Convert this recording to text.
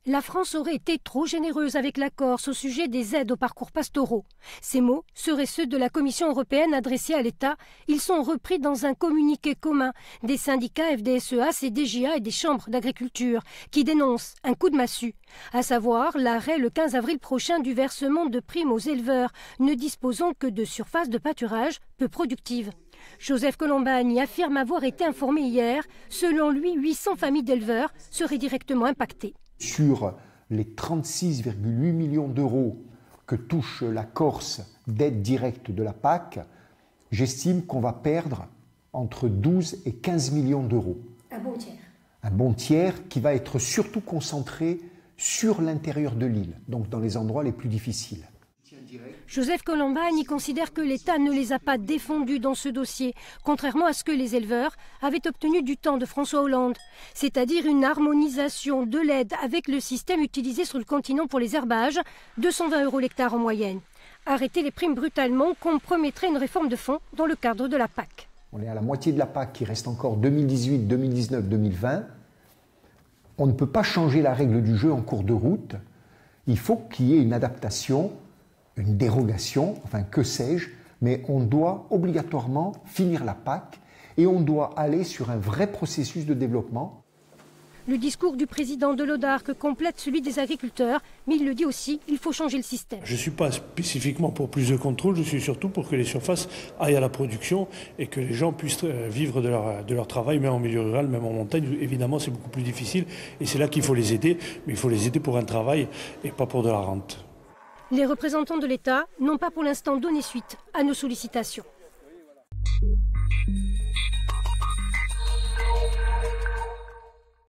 La France aurait été trop généreuse avec la Corse au sujet des aides aux parcours pastoraux. Ces mots seraient ceux de la Commission européenne adressés à l'État. Ils sont repris dans un communiqué commun des syndicats FDSEA, CDJA et des chambres d'agriculture qui dénoncent un coup de massue, à savoir l'arrêt le 15 avril prochain du versement de primes aux éleveurs ne disposant que de surfaces de pâturage peu productives. Joseph Colombani affirme avoir été informé hier. Selon lui, 800 familles d'éleveurs seraient directement impactées. Sur les 36,8 millions d'euros que touche la Corse d'aide directe de la PAC, j'estime qu'on va perdre entre 12 et 15 millions d'euros. Un bon tiers. Un bon tiers qui va être surtout concentré sur l'intérieur de l'île, donc dans les endroits les plus difficiles. Joseph Colombani considère que l'État ne les a pas défendus dans ce dossier, contrairement à ce que les éleveurs avaient obtenu du temps de François Hollande, c'est-à-dire une harmonisation de l'aide avec le système utilisé sur le continent pour les herbages, 220 € l'hectare en moyenne. Arrêter les primes brutalement compromettrait une réforme de fond dans le cadre de la PAC. On est à la moitié de la PAC qui reste encore 2018, 2019, 2020. On ne peut pas changer la règle du jeu en cours de route. Il faut qu'il y ait une adaptation, une dérogation, enfin que sais-je, mais on doit obligatoirement finir la PAC et on doit aller sur un vrai processus de développement. Le discours du président de l'ODARC complète celui des agriculteurs, mais il le dit aussi, il faut changer le système. Je ne suis pas spécifiquement pour plus de contrôle, je suis surtout pour que les surfaces aillent à la production et que les gens puissent vivre de leur travail, même en milieu rural, même en montagne. Évidemment, c'est beaucoup plus difficile et c'est là qu'il faut les aider, mais il faut les aider pour un travail et pas pour de la rente. Les représentants de l'État n'ont pas pour l'instant donné suite à nos sollicitations.